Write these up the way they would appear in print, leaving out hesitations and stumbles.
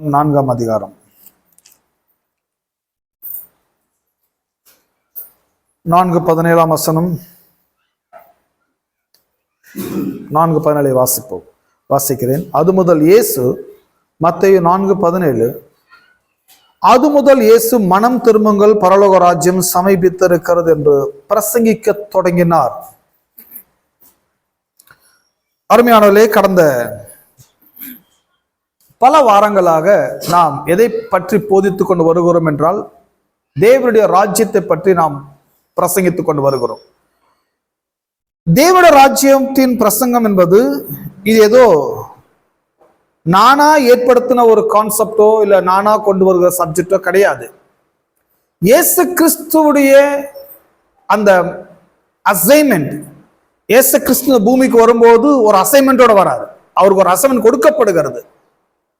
4ஆம் அதிகாரம் 4:17 வசனம் 4:17 வாசிக்கிறேன். அது முதல் இயேசு, மத்தேயு 4:17, அது முதல் இயேசு மனம் திரும்புங்கள், பரலோக ராஜ்யம் சமீபித்திருக்கிறது என்று பிரசங்கிக்க தொடங்கினார். அருமையானவர்களே, கடந்த பல வாரங்களாக நாம் எதை பற்றி போதித்துக் கொண்டு வருகிறோம் என்றால், தேவனுடைய ராஜ்யத்தை பற்றி நாம் பிரசங்கித்துக் கொண்டு வருகிறோம். தேவனுடைய ராஜ்யத்தின் பிரசங்கம் என்பது இது ஏதோ நானா ஏற்படுத்தின ஒரு கான்செப்டோ இல்ல நானா கொண்டு வருகிற சப்ஜெக்டோ கிடையாது. இயேசு கிறிஸ்துவுடைய அந்த அசைன்மெண்ட், இயேசு கிறிஸ்து பூமிக்கு வரும்போது ஒரு அசைன்மெண்டோட வராரு. அவருக்கு ஒரு அசைன்மெண்ட் கொடுக்கப்படுகிறது.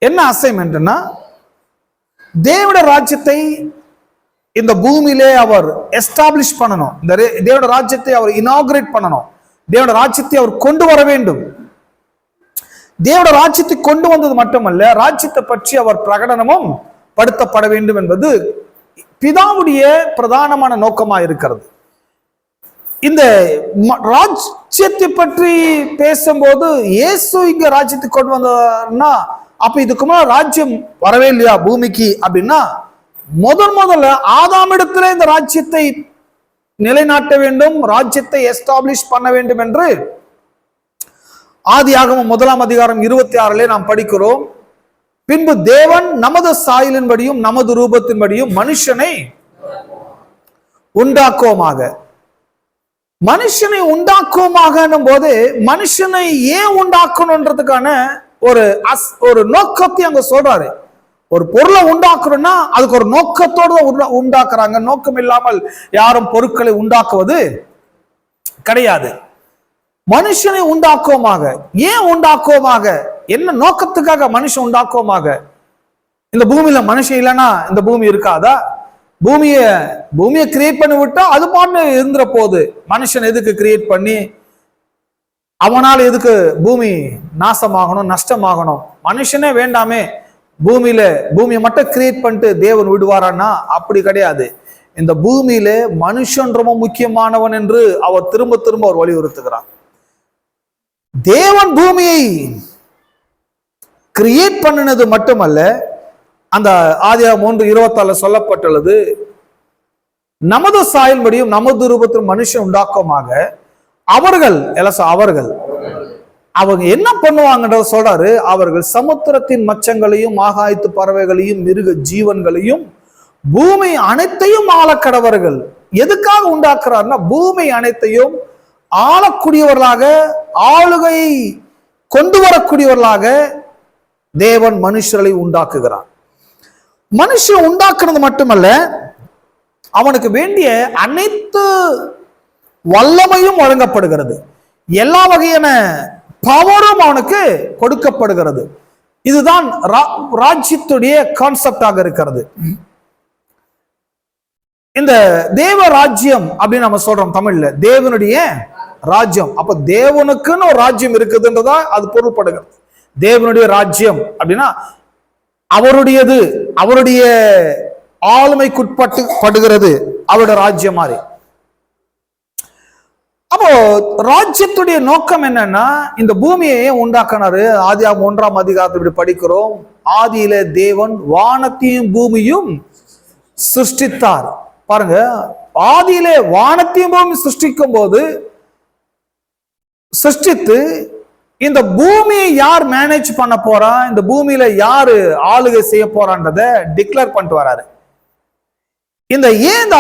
என்ன அசைன்மெண்ட்னா, தேவனுடைய ராஜ்யத்தை இந்த பூமியிலே அவர் எஸ்டாப்ளிஷ் பண்ணணும். இந்த தேவனுடைய ராஜ்யத்தை அவர் இனாகிரேட் பண்ணணும். தேவனுடைய ராஜ்யத்தை அவர் கொண்டு வர வேண்டும். தேவனுடைய ராஜ்யத்தை கொண்டு வந்தது மட்டுமல்ல, ராஜ்யத்தை பற்றி அவர் பிரகடனமும் படுத்தப்பட வேண்டும் என்பது பிதாவுடைய பிரதானமான நோக்கமாக இருக்கிறது. இந்த ராஜ்யத்தை பற்றி பேசும்போது இயேசு இங்க ராஜ்யத்தை கொண்டு வந்தார்னா, அப்ப இதுக்கு மேல ராஜ்யம் வரவே இல்லையா பூமிக்கு அப்படின்னா, முதல்ல ஆதாமிடத்துல இந்த ராஜ்யத்தை நிலைநாட்ட வேண்டும், ராஜ்யத்தை எஸ்டாப்ளிஷ் பண்ண வேண்டும் என்று ஆதியாகமம் 1ஆம் அதிகாரம் 26 நாம் படிக்கிறோம். பின்பு தேவன் நமது சாயலின்படியும் நமது ரூபத்தின்படியும் மனுஷனை உண்டாக்குவோமாக. மனுஷனை உண்டாக்குவோமாக போது மனுஷனை ஏன் உண்டாக்கணும்ன்றதுக்கான ஒரு நோக்கத்தை அங்க சொல்றாரு. ஒரு பொருளை உண்டாக்குறோம்னா அதுக்கு ஒரு நோக்கத்தோடு உண்டாக்குறாங்க. நோக்கம் இல்லாமல் யாரும் பொருட்களை உண்டாக்குவது கிடையாது. மனுஷனை உண்டாக்குவோமாக. ஏன் உண்டாக்குவோமாக? என்ன நோக்கத்துக்காக மனுஷன் உண்டாக்குவோமாக? இந்த பூமியில மனுஷன் இல்லைன்னா இந்த பூமி இருக்காதா? பூமியை கிரியேட் பண்ணி விட்டா அது பாட்டு இருந்துற போது. மனுஷன் எதுக்கு கிரியேட் பண்ணி, அவனால் எதுக்கு பூமி நாசமாகணும், நஷ்டமாகணும்? மனுஷனே வேண்டாமே, பூமியை மட்டும் கிரியேட் பண்ணிட்டு தேவன் விடுவாரான்னா அப்படி கிடையாது. இந்த பூமியில மனுஷன் ரொம்ப முக்கியமானவன் என்று அவர் திரும்ப திரும்ப அவர் வலியுறுத்துகிறார். தேவன் பூமியை கிரியேட் பண்ணினது மட்டுமல்ல, அந்த ஆதியாகமம் 1:24 சொல்லப்பட்டுள்ளது, நமது சாயல்படியும் நமது ரூபத்திலும் மனுஷன் உண்டாக்கமாக. அவங்க என்ன பண்ணுவாங்கன்றத சொல்றாரு. அவர்கள் சமுத்திரத்தின் மச்சங்களையும் ஆகாயத்து பறவைகளையும் மிருக ஜீவன்களையும் பூமி அனைத்தையும் ஆளக்கடவர்கள். எதுக்காக உண்டாக்குறாருன்னா, பூமி அனைத்தையும் ஆளக்கூடியவர்களாக, ஆளுகை கொண்டு வரக்கூடியவர்களாக தேவன் மனுஷர்களை உண்டாக்குகிறார். மனுஷன் உண்டாக்குறது மட்டுமல்ல, அவனுக்கு வேண்டிய அனைத்து வல்லமையும் வழங்கப்படுகிறது. எல்லா வகையான பவரும் அவனுக்கு கொடுக்கப்படுகிறது. இதுதான் ராஜ்யத்துடைய கான்செப்டாக இருக்கிறது. இந்த தேவ ராஜ்யம் அப்படின்னு நம்ம சொல்றோம் தமிழ்ல, தேவனுடைய ராஜ்யம். அப்ப தேவனுக்குன்னு ஒரு ராஜ்யம் இருக்குதுன்றதா அது பொருள்படுகிறது. தேவனுடைய ராஜ்யம் அப்படின்னா அவருடையது, அவருடைய ஆளுமைக்குட்படுகிறது, அவருடைய ராஜ்யம் மாதிரி. அப்போ ராஜ்யத்துடைய நோக்கம் என்னன்னா, இந்த பூமியை உண்டாக்கினாரு. ஆதியாகமம் 1ஆம் அதிகாரத்தில் இப்படி படிக்கிறோம், ஆதியில தேவன் வானத்தையும் பூமியும் சிருஷ்டித்தார். பாருங்க, ஆதியிலே வானத்தையும் பூமி சிருஷ்டிக்கும் போது சிருஷ்டித்து இந்த பூமியை யார் மேனேஜ் பண்ண போறா, இந்த பூமியில யாரு ஆளுகை செய்ய போறான்றத டிக்ளேர் பண்ணிட்டு வராரு. இந்த ஏன்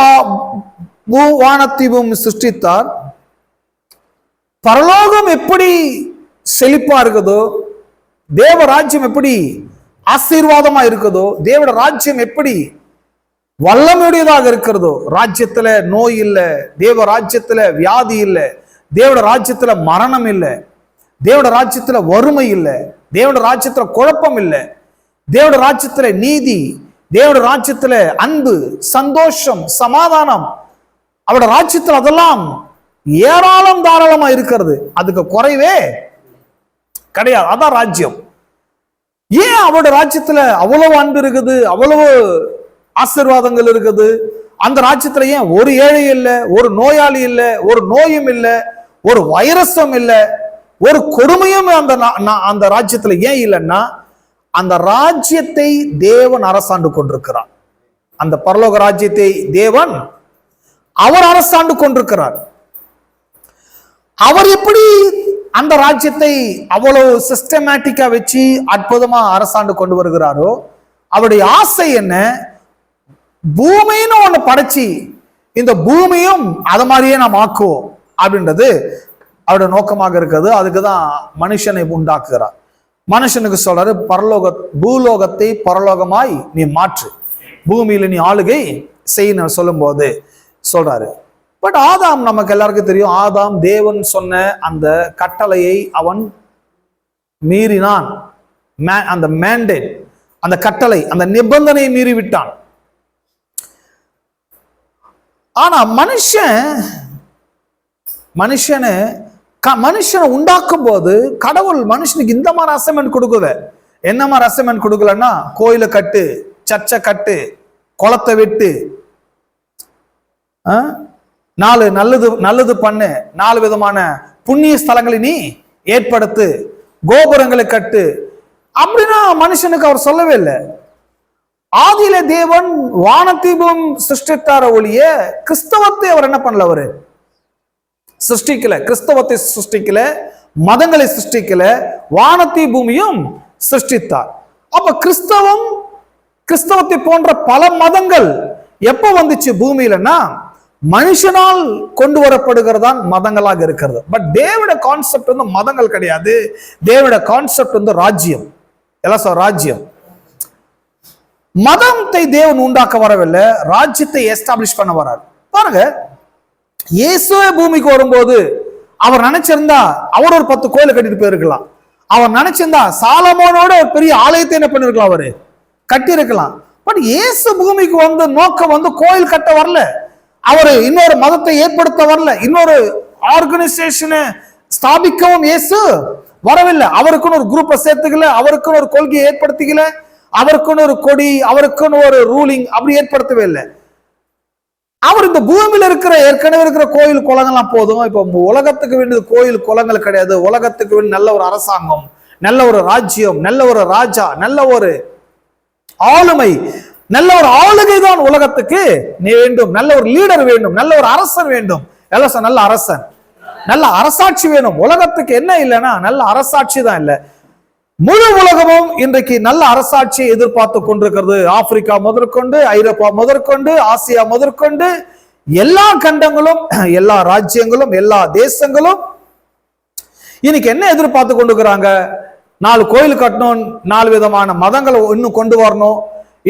வானத்தையும் பூமி சிருஷ்டித்தார், பரலோகம் எப்படி செழிப்பா இருக்குதோ, தேவ ராஜ்யம் எப்படி ஆசீர்வாதமா இருக்குதோ, தேவட ராஜ்யம் எப்படி வல்லமையுடையதாக இருக்கிறதோ, ராஜ்யத்துல நோய் இல்லை, தேவ ராஜ்யத்துல வியாதி இல்லை, தேவட ராஜ்யத்துல மரணம் இல்லை, தேவட ராஜ்யத்துல வறுமை இல்லை, தேவட ராஜ்யத்துல குழப்பம் இல்லை, தேவட ராஜ்யத்துல நீதி, தேவட ராஜ்யத்துல அன்பு, சந்தோஷம், சமாதானம், அவட ராஜ்யத்துல அதெல்லாம் ஏராளம் தாராளமா இருக்கிறது. அதுக்கு குறைவே கிடையாது. அதான் ராஜ்யம். ஏன் அவருடைய ராஜ்யத்துல அவ்வளவு அன்பு இருக்குது, அவ்வளவு ஆசீர்வாதங்கள் இருக்குது? அந்த ராஜ்யத்துல ஏன் ஒரு ஏழை இல்லை, ஒரு நோயாளி இல்லை, ஒரு நோயும் இல்லை, ஒரு வைரஸும் இல்லை, ஒரு கொடுமையும் அந்த ராஜ்யத்துல ஏன் இல்லைன்னா, அந்த ராஜ்யத்தை தேவன் அரசாண்டு கொண்டிருக்கிறார். அந்த பரலோக ராஜ்யத்தை தேவன் அவர் அரசாண்டு கொண்டிருக்கிறார். அவர் எப்படி அந்த ராஜ்யத்தை அவ்வளவு சிஸ்டமேட்டிக்கா வச்சு அற்புதமா அரசாண்டு கொண்டு வருகிறாரோ, அவருடைய ஆசை என்ன? பூமின்னு ஒண்ணு படைச்சி இந்த பூமியும் அது மாதிரியே நாம் ஆக்குவோம் அப்படின்றது அவருடைய நோக்கமாக இருக்கிறது. அதுக்குதான் மனுஷனை உண்டாக்குகிறார். மனுஷனுக்கு சொல்றாரு, பூலோகத்தை பரலோகமாய் நீ மாற்று, பூமியில நீ ஆளுகை செய்யணும் சொல்லும் போது சொல்றாரு. பட் ஆதாம், நமக்கு எல்லாருக்கும் தெரியும், ஆதாம் தேவன் சொன்ன அந்த கட்டளையை அவன் மீறினான். அந்த மேண்டேட், அந்த கட்டளை, அந்த நிபந்தனையை மீறி விட்டான். ஆனா மனுஷனை உண்டாக்கும் போது கடவுள் மனுஷனுக்கு இந்த மாதிரி அசைன்மெண்ட் கொடுக்கல. என்ன மாதிரி அசைன்மெண்ட் கொடுக்கலன்னா, கோயிலை கட்டு, சர்ச்சை கட்டு, குளத்தை வெட்டு, 4 நல்லது பண்ணு, 4 விதமான புண்ணிய ஸ்தலங்களை நீ ஏற்படுத்து, கோபுரங்களை கட்டு அப்படின்னா மனுஷனுக்கு அவர் சொல்லவே இல்லை. ஆதியில தேவன் வானத்தீபம் சிருஷ்டித்தார ஒழிய கிறிஸ்தவத்தை அவர் என்ன பண்ணல, அவரு சிருஷ்டிக்கல. கிறிஸ்தவத்தை சிருஷ்டிக்கல, மதங்களை சிருஷ்டிக்கல, வானத்தை பூமியும் சிருஷ்டித்தார். அப்ப கிறிஸ்தவத்தை போன்ற பல மதங்கள் எப்ப வந்துச்சு பூமியிலன்னா, மனுஷனால் கொண்டு வரப்படுகிறதான் மதங்களாக இருக்கிறது. பட் தேவட கான்செப்ட் வந்து மதங்கள் கிடையாது. தேவட கான்செப்ட் வந்து ராஜ்யம். எல்லாம் சார், ராஜ்யம். மதத்தை தேவன் உண்டாக்க வரவில்லை, ராஜ்யத்தை எஸ்டாப்ளிஷ் பண்ண வரார். பாருங்க, இயேசுவே பூமிக்கு வரும்போது அவர் நினைச்சிருந்தா அவர் ஒரு 10 கோயிலை கட்டிட்டு போயிருக்கலாம். அவர் நினைச்சிருந்தா சாலமோனோட ஒரு பெரிய ஆலயத்தை என்ன பண்ணிருக்கலாம், அவரு கட்டி இருக்கலாம். பட் இயேசு பூமிக்கு வந்து நோக்கம் வந்து கோயில் கட்ட வரல, அவரு இன்னொரு மதத்தை ஏற்படுத்த வரல, இன்னொரு ஆர்கனைசேஷனை ஸ்தாபிக்கவும் இயேசு வரவில்லை. அவருக்குன்னு ஒரு குரூப்பை சேர்த்துக்கல, அவருக்குன்னு ஒரு கொள்கையை ஏற்படுத்திக்கல, அவருக்குன்னு ஒரு கொடி, அவருக்குன்னு ஒரு ரூலிங் அப்படி ஏற்படுத்தவே இல்லை. அவர் இந்த பூமியில இருக்கிற ஏற்கனவே இருக்கிற கோயில் குளங்கள்லாம் போதும். இப்ப உலகத்துக்கு வேண்டியது கோயில் குளங்கள் கிடையாது. உலகத்துக்கு வேண்டிய நல்ல ஒரு அரசாங்கம், நல்ல ஒரு ராஜ்யம், நல்ல ஒரு ராஜா, நல்ல ஒரு ஆளுமை, நல்ல ஒரு ஆளுகை தான் உலகத்துக்கு வேண்டும். நல்ல ஒரு லீடர் வேண்டும், நல்ல ஒரு அரசன் வேண்டும். நல்ல அரசன், நல்ல அரசாட்சி வேணும். உலகத்துக்கு என்ன இல்லைன்னா நல்ல அரசாட்சி தான் இல்லை. முழு உலகமும் இன்றைக்கு நல்ல அரசாட்சியை எதிர்பார்த்து கொண்டிருக்கிறது. ஆப்பிரிக்கா முதற்கொண்டு, ஐரோப்பா முதற்கொண்டு, ஆசியா முதற்கொண்டு எல்லா கண்டங்களும், எல்லா ராஜ்யங்களும், எல்லா தேசங்களும் இன்னைக்கு என்ன எதிர்பார்த்து கொண்டிருக்கிறாங்க? 4 கோயில் கட்டணும், 4 விதமான மதங்களை இன்னும் கொண்டு வரணும்,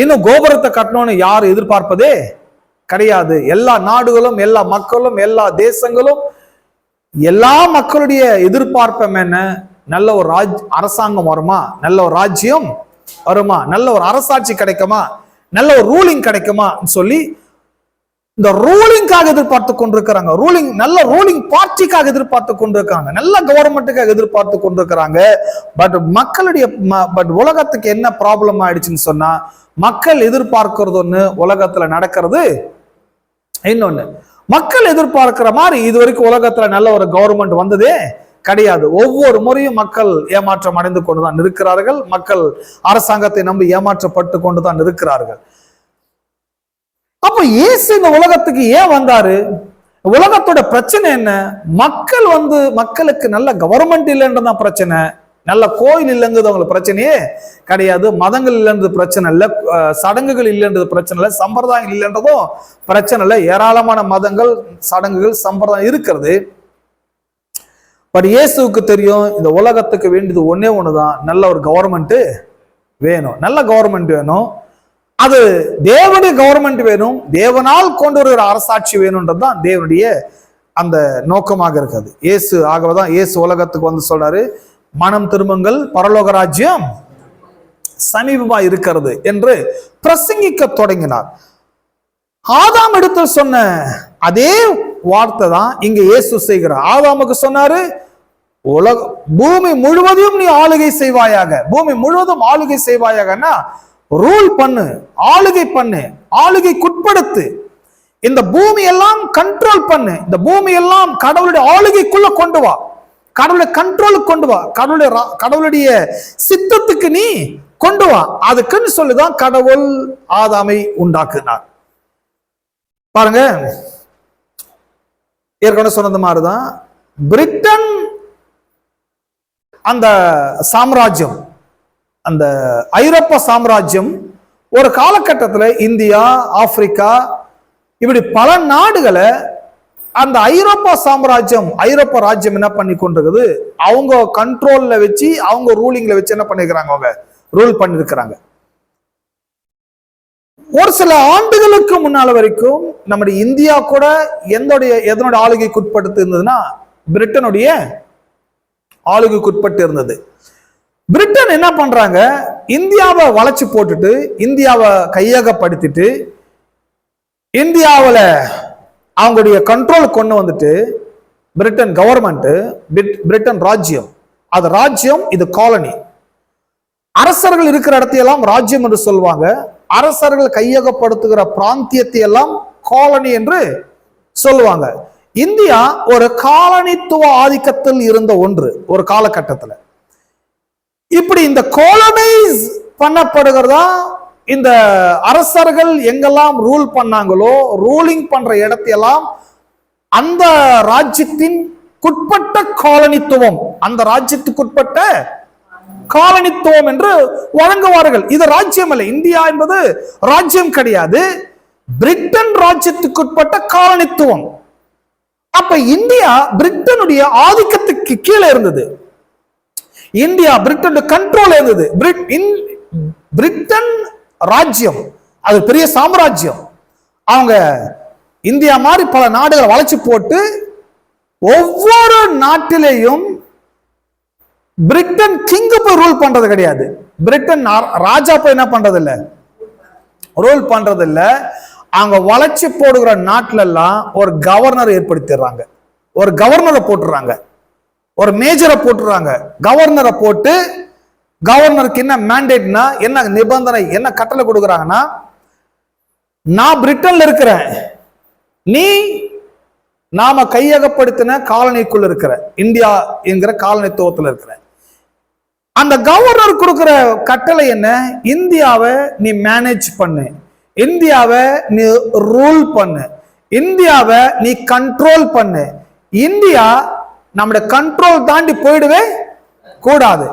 இன்னும் கோபுரத்தை கட்டணும்னு யாரும் எதிர்பார்ப்பதே கிடையாது. எல்லா நாடுகளும், எல்லா மக்களும், எல்லா தேசங்களும், எல்லா மக்களுடைய எதிர்பார்ப்பம் என்ன? நல்ல ஒரு அரசாங்கம் வருமா, நல்ல ஒரு ராஜ்யம் வருமா, நல்ல ஒரு அரசாட்சி கிடைக்குமா, நல்ல ஒரு ரூலிங் கிடைக்குமா சொல்லி இந்த ரூலிங்காக எதிர்பார்த்து கொண்டிருக்கிறாங்க. நல்ல ரூலிங் பார்ட்டிக்காக எதிர்பார்த்து கொண்டிருக்காங்க, நல்ல கவர்மெண்ட்டுக்காக எதிர்பார்த்து கொண்டிருக்கிறாங்க. பட் உலகத்துக்கு என்ன ப்ராப்ளம் ஆயிடுச்சுன்னு சொன்னா, மக்கள் எதிர்பார்க்கிறது ஒண்ணு, உலகத்துல நடக்கிறது இன்னொன்னு. மக்கள் எதிர்பார்க்கிற மாதிரி இது வரைக்கும் உலகத்துல நல்ல ஒரு கவர்மெண்ட் வந்ததே கிடையாது. ஒவ்வொரு முறையும் மக்கள் ஏமாற்றம் அடைந்து கொண்டுதான் இருக்கிறார்கள். மக்கள் அரசாங்கத்தை நம்பி ஏமாற்றப்பட்டு கொண்டுதான் இருக்கிறார்கள். அப்ப இயேசு இந்த உலகத்துக்கு ஏன் வந்தாரு? உலகத்தோட பிரச்சனை என்ன? மக்களுக்கு நல்ல கவர்மெண்ட் இல்லைன்றதான் பிரச்சனை, நல்ல கோயில் இல்லைங்கிறது அவங்களுக்கு பிரச்சனையே கிடையாது. மதங்கள் இல்லைன்றது பிரச்சனை இல்லை, சடங்குகள் இல்லைன்றது பிரச்சனை இல்லை, சம்பிரதாயம் இல்லைன்றதும் பிரச்சனை இல்லை. ஏராளமான மதங்கள், சடங்குகள், சம்பிரதாயம் இருக்கிறது. பட் இயேசுவுக்கு தெரியும், இந்த உலகத்துக்கு வேண்டியது ஒன்னே ஒண்ணுதான், நல்ல ஒரு கவர்மெண்ட் வேணும், நல்ல கவர்மெண்ட் வேணும். அது தேவனுடைய கவர்மெண்ட் வேணும், தேவனால் கொண்டு வருகிற அரசாட்சி வேணும்ன்றதுதான் தேவனுடைய அந்த நோக்கமாக இருக்குது. ஆகவேதான் இயேசு உலகத்துக்கு வந்து சொல்றாரு, மனம் திரும்புங்கள், பரலோக ராஜ்யம் சமீபமா இருக்கிறது என்று பிரசங்கிக்க தொடங்கினார். ஆதாம் எடுத்து சொன்ன அதே வார்த்தை தான் இங்க இயேசு செய்கிறார். ஆதாமுக்கு சொன்னாரு, உலக பூமி முழுவதும் நீ ஆளுகை செய்வாயாக. பூமி முழுவதும் ஆளுகை செய்வாயாகன்னா ரூல் பண்ணு, ஆளுகை பண்ணு, ஆளுகைக்குட்படுத்து. இந்த பூமி எல்லாம் கண்ட்ரோல் பண்ணு. இந்த பூமி எல்லாம் கடவுளுடைய ஆளுகைக்குள்ள கொண்டு வா, கடவுளுடைய கண்ட்ரோலுக்கு கொண்டு வா, கடவுளுடைய சித்தத்துக்கு நீ கொண்டு வா. அதுக்குன்னு சொல்லிதான் கடவுள் ஆதாமை உண்டாக்குனார். பாருங்க, ஏற்கனவே சொன்னது மாதிரிதான் பிரிட்டன் அந்த சாம்ராஜ்யம், அந்த ஐரோப்பா சாம்ராஜ்யம் ஒரு காலகட்டத்தில் இந்தியா, ஆப்பிரிக்கா, இப்படி பல நாடுகளை அந்த ஐரோப்பா சாம்ராஜ்யம், ஐரோப்பா ராஜ்யம் என்ன பண்ணி கொண்டிருக்குது, அவங்க கண்ட்ரோல்ல வச்சு, அவங்க ரூலிங்ல வச்சு என்ன பண்ணிருக்கிறாங்க, அவங்க ரூல் பண்ணிருக்கிறாங்க. ஒரு சில ஆண்டுகளுக்கு முன்னால வரைக்கும் நம்முடைய இந்தியா கூட எதனுடைய ஆளுகைக்கு உட்படுத்தி இருந்ததுன்னா பிரிட்டனுடைய ஆளுகைக்கு இருந்தது. பிரிட்டன் என்ன பண்றாங்க, இந்தியாவை வளைச்சு போட்டுட்டு, இந்தியாவை கையகப்படுத்திட்டு, இந்தியாவில் அவங்களுடைய கண்ட்ரோல் கொண்டு வந்துட்டு, பிரிட்டன் கவர்மெண்ட், பிரிட்டன் ராஜ்யம், அது ராஜ்யம், இது காலனி. அரசர்கள் இருக்கிற இடத்தையெல்லாம் ராஜ்யம் என்று சொல்லுவாங்க. அரசர்கள் கையகப்படுத்துகிற பிராந்தியத்தை எல்லாம் காலனி என்று சொல்லுவாங்க. இந்தியா ஒரு காலனித்துவ ஆதிக்கத்தில் இருந்த ஒன்று ஒரு காலகட்டத்தில். இப்படி இந்த காலனைஸ் பண்ணப்படுகிறதா, இந்த அரசர்கள் எங்கெல்லாம் ரூல் பண்ணாங்களோ, ரூலிங் பண்ற இடத்தையெல்லாம் அந்த ராஜ்யத்தின் குட்பட்ட காலனித்துவம், அந்த ராஜ்யத்துக்குட்பட்ட காலனித்துவம் என்று வழங்குவார்கள். இது ராஜ்யம் அல்ல, இந்தியா என்பது ராஜ்யம் கிடையாது, பிரிட்டன் ராஜ்யத்துக்குட்பட்ட காலனித்துவம். அப்ப இந்தியா பிரிட்டனுடைய ஆதிக்கத்துக்கு கீழே இருந்தது. இந்தியா பிரிட்டன் கண்ட்ரோல் இருந்தது. பிரிட்டன் ராஜ்யம் அது பெரிய சாம்ராஜ்யம். அவங்க இந்தியா மாதிரி பல நாடுகளை வளைச்சு போட்டு ஒவ்வொரு நாட்டிலேயும் பிரிட்டன் கிங் போய் ரூல் பண்றது கிடையாது. பிரிட்டன் ராஜா போய் என்ன பண்றது இல்ல, ரூல் பண்றது இல்ல. அவங்க வளைச்சு போடுகிற நாட்டில எல்லாம் ஒரு கவர்னர் ஏற்படுத்திடுறாங்க, ஒரு கவர்னரை போட்டுறாங்க, ஒரு மேஜரை போட்டுறாங்க. கவர்னரை போட்டு கவர்னருக்கு என்ன மேண்டேட்னா, என்ன நிபந்தனை, என்ன கட்டளை கொடுக்குறாங்கன்னா, நான் பிரிட்டன்ல இருக்கிறேன், நீ நாம கையகப்படுத்தின காலனிக்குள்ள இருக்கிற இந்தியா என்கிற காலனித்துவத்தில் இருக்கிற அந்த கவர்னர் கொடுக்கிற கட்டளை என்ன, இந்தியாவை நீ மேனேஜ் பண்ணு, இந்தியாவை நீ ரூல் பண்ணு, இந்தியாவை நீ கண்ட்ரோல் பண்ணு. இந்தியா நம்முடைய கண்ட்ரோல் தாண்டி போயிடவே கூடாது.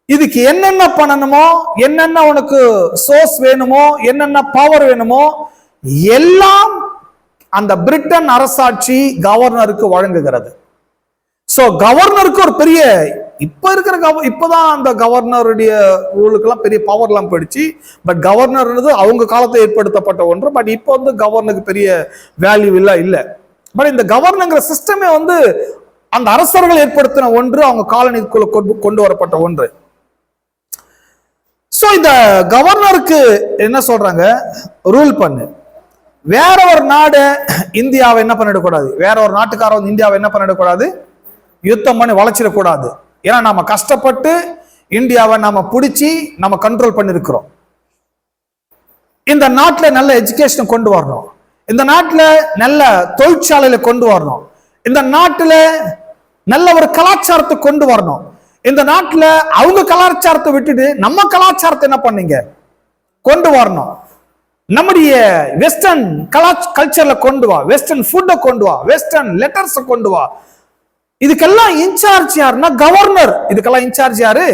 இதுக்கு என்னென்ன பண்ணணுமோ, என்னென்ன உனக்கு சோர்ஸ் வேணுமோ, என்னென்ன பவர் வேணுமோ எல்லாம் அந்த பிரிட்டன் அரசாட்சி கவர்னருக்கு வழங்குகிறது. சோ கவர்னருக்கு ஒரு பெரிய இப்பதான் அந்த கவர்னருடைய ரூலுக்கெல்லாம் பெரிய பவர் எல்லாம் போயிடுச்சு. பட் கவர்னர் அவங்க காலத்தை ஏற்படுத்தப்பட்ட ஒன்று. பட் இப்போ கவர்னருக்கு பெரிய வேல்யூ இல்ல. பட் இந்த கவர்னங்கிற சிஸ்டமே அந்த அரசர்கள் ஏற்படுத்தின ஒன்று, அவங்க காலனிக்குள்ள கொண்டு வரப்பட்ட ஒன்று. சோ இந்த கவர்னருக்கு என்ன சொல்றாங்க, ரூல் பண்ணு. வேற ஒரு நாடு இந்தியாவை என்ன பண்ணிடக்கூடாது, வேற ஒரு நாட்டுக்காரர் இந்தியாவை என்ன பண்ணிடக்கூடாது, யுத்தம் பண்ணி வளைச்சிடக்கூடாது. ஏன்னா நம்ம கஷ்டப்பட்டு இந்தியாவை நாம பிடிச்சி நம்ம கண்ட்ரோல் பண்ணிருக்கிறோம். இந்த நாட்டில் நல்ல எஜுகேஷன் கொண்டு வரணும், இந்த நாட்டில் நல்ல தொழிற்சாலையில கொண்டு வரணும், இந்த நாட்டில் நல்ல ஒரு கலாச்சாரத்தை கொண்டு வரணும். இந்த நாட்டில் அவங்க கலாச்சாரத்தை விட்டுட்டு நம்ம கலாச்சாரத்தை என்ன பண்ணீங்க கொண்டு வரணும். நம்முடைய வெஸ்டர்ன் கல்ச்சர்ல கொண்டு வா, வெஸ்டர்ன் ஃபுட்டை கொண்டு வா, வெஸ்டர்ன் லெட்டர்ஸ் கொண்டு வா. இதுக்கெல்லாம் இன்சார்ஜ் யாருன்னா கவர்னர். இதுக்கெல்லாம் இன்சார்ஜ் யாரு,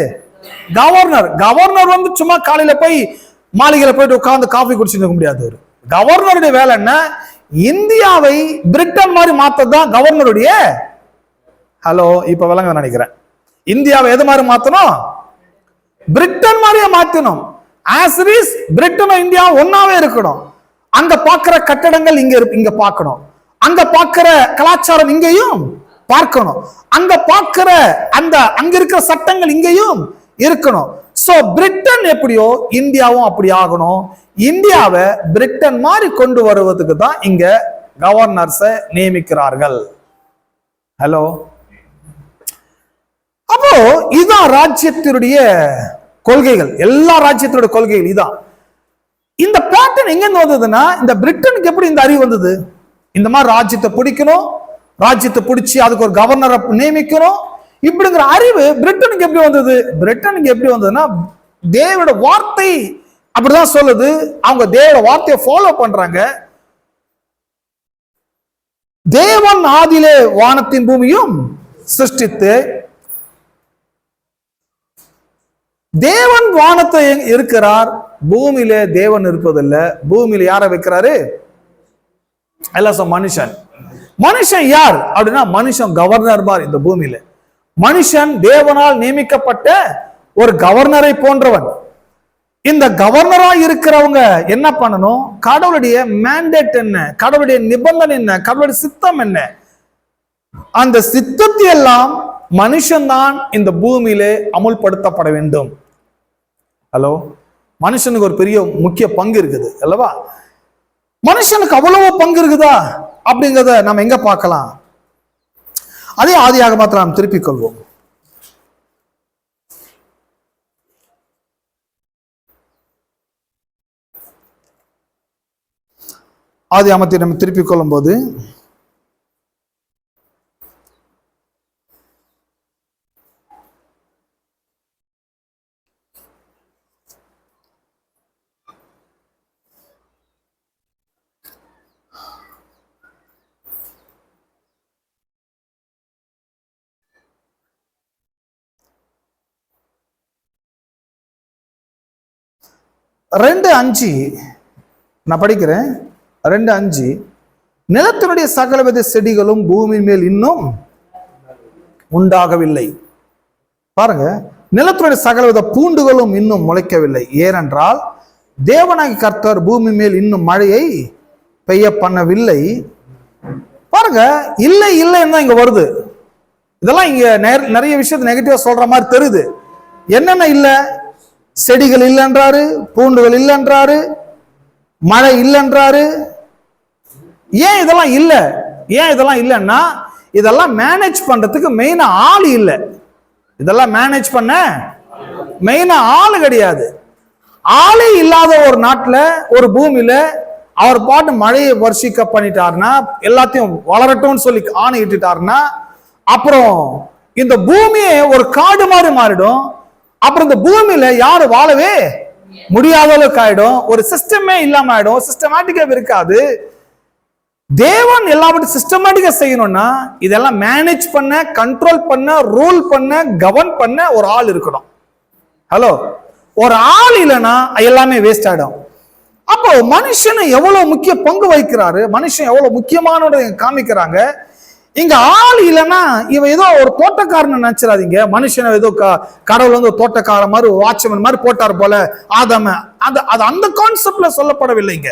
கவர்னர். கவர்னர் சும்மா காலையில போய் மாளிகையில போயிட்டு உட்கார்ந்து காஃபி குடிச்சுட்டு இருக்க முடியாது. ஒரு கவர்னருடைய வேலை என்ன, இந்தியாவை பிரிட்டன் மாதிரி மாத்ததான் கவர்னருடைய. ஹலோ, இப்ப விளங்க நினைக்கிறேன். இந்தியாவை எது மாதிரி மாத்தணும், பிரிட்டன் மாதிரியே மாத்தணும். ஆஸ் இட் இஸ் பிரிட்டனும் இந்தியா ஒன்னாவே இருக்கணும். அங்க பாக்குற கட்டடங்கள் இங்க பார்க்கணும், அங்க பாக்குற கலாச்சாரம் இங்கேயும் பார்க்கணும், அங்க பாக்குற அங்க இருக்கிற சட்டங்கள் இங்கேயும் இருக்கணும். சோ பிரிட்டன் எப்படியோ இந்தியாவும் அப்படி ஆகணும். இந்தியாவை பிரிட்டன் மாதிரி கொண்டு வருவதுக்கு தான் இங்க கவர்னர்ஸை நியமிக்கிறார்கள். ஹலோ, இதான் ராஜ்யத்தினுடைய கொள்கைகள், எல்லா ராஜ்யத்தினுடைய கொள்கைகள் இதான். இந்த பேட்டர்ன் எங்க இருந்து வந்ததுன்னா, இந்த பிரிட்டனுக்கு எப்படி இந்த அறிவு வந்தது? இந்த மாதிரி ராஜ்யத்தை பிடிக்கணும், ராஜ்யத்தை பிடிச்சி அதுக்கு ஒரு கவர்னரை நியமிக்கணும், இப்படிங்கிற அறிவு பிரிட்டனுக்கு எப்படி வந்தது? பிரிட்டனுக்கு எப்படி வந்ததுன்னா, தேவோட வார்த்தை அப்படிதான் சொல்லுது. அவங்க தேவோட வார்த்தையை ஃபாலோ பண்றாங்க. தேவன் ஆதியிலே வானத்தின் பூமியும் சிருஷ்டித்து, தேவன் வானத்தை இருக்கிறார், பூமியில தேவன் இருப்பதில்லை. பூமியில யாரை வைக்கிறாரு? எல்லாம் மனுஷன். மனுஷன் யார் அப்படின்னா, மனுஷன் கவர்னர் மாதிரி இந்த பூமியில. மனுஷன் தேவனால் நியமிக்கப்பட்ட ஒரு கவர்னரை போன்றவன். இந்த கவர்னரா இருக்கிறவங்க என்ன பண்ணணும்? கடவுளுடைய மேண்டேட் என்ன, கடவுளுடைய நிபந்தனை என்ன, கடவுளுடைய சித்தம் என்ன, அந்த சித்தத்தை எல்லாம் மனுஷன்தான் இந்த பூமியிலே அமுல்படுத்தப்பட வேண்டும். ஹலோ, மனுஷனுக்கு ஒரு பெரிய முக்கிய பங்கு இருக்குது அல்லவா? மனுஷனுக்கு அவ்வளவு பங்கு இருக்குதா அப்படிங்கிறத நம்ம எங்க பார்க்கலாம்? அதே ஆதியாகமத்தை நாம் திருப்பிக் கொள்வோம். ஆதியாகமத்தை நம்ம திருப்பிக் கொள்ளும் போது ரெண்டு அஞ்சு நான் படிக்கிறேன். 2:5, நிலத்தினுடைய சகலவித செடிகளும் பூமி மேல் இன்னும் உண்டாகவில்லை. பாருங்க, நிலத்தினுடைய சகலவித பூண்டுகளும் இன்னும் முளைக்கவில்லை. ஏனென்றால் தேவனாகிய கர்த்தர் பூமி மேல் இன்னும் மழையை பெய்ய பண்ணவில்லை. பாருங்க, இல்லை இல்லைன்னு தான் இங்க வருது. இதெல்லாம் இங்க நிறைய விஷயத்த நெகட்டிவா சொல்ற மாதிரி தெரியுது. என்னென்ன இல்ல? செடிகள் இல்லைன்றாரு, பூண்டுகள் இல்லைன்றாரு, மழை இல்லைன்றாரு. ஏன் இதெல்லாம் இல்ல? ஏன் இதெல்லாம் இல்லைன்னா, இதெல்லாம் மேனேஜ் பண்றதுக்கு மெயினா ஆள் இல்லை. இதெல்லாம் மேனேஜ் பண்ண மெயினா ஆள் கிடையாது. ஆளே இல்லாத ஒரு நாட்டுல, ஒரு பூமியில அவர் பாட்டு மழையை வர்ஷிக்க பண்ணிட்டாருன்னா, எல்லாத்தையும் வளரட்டும்னு சொல்லி ஆணை இட்டுட்டாருன்னா, அப்புறம் இந்த பூமியே ஒரு காடு மாதிரி மாறிடும். அப்புறம் இந்த பூமியில யாரு வாழவே முடியாத அளவுக்கு ஆயிடும். ஒரு சிஸ்டமே இல்லாம ஆயிடும். சிஸ்டமேட்டிக்கா இருக்காது. தேவன் எல்லாவற்றையும் சிஸ்டமேட்டிக்கா செய்யணும்னா இதெல்லாம் மேனேஜ் பண்ண, கண்ட்ரோல் பண்ண, ரூல் பண்ண, கவர்ன் பண்ண ஒரு ஆள் இருக்கணும். ஹலோ, ஒரு ஆள் இல்லைன்னா எல்லாமே வேஸ்ட் ஆயிடும். அப்போ மனுஷனை எவ்வளவு முக்கிய பங்கு வகிக்கிறாரு, மனுஷன் எவ்வளவு முக்கியமானதை காமிக்கிறாங்க. இங்க ஆள் இல்லைன்னா இவன் ஏதோ ஒரு தோட்டக்காரன்னு நினைச்சிடாதீங்க. மனுஷனை ஏதோ கடவுள் வந்து ஒரு தோட்டக்கார மாதிரி, வாட்ச்மேன் மாதிரி போட்டார் போல ஆதாம. அது அந்த கான்செப்ட்ல சொல்லப்படவில்லைங்க.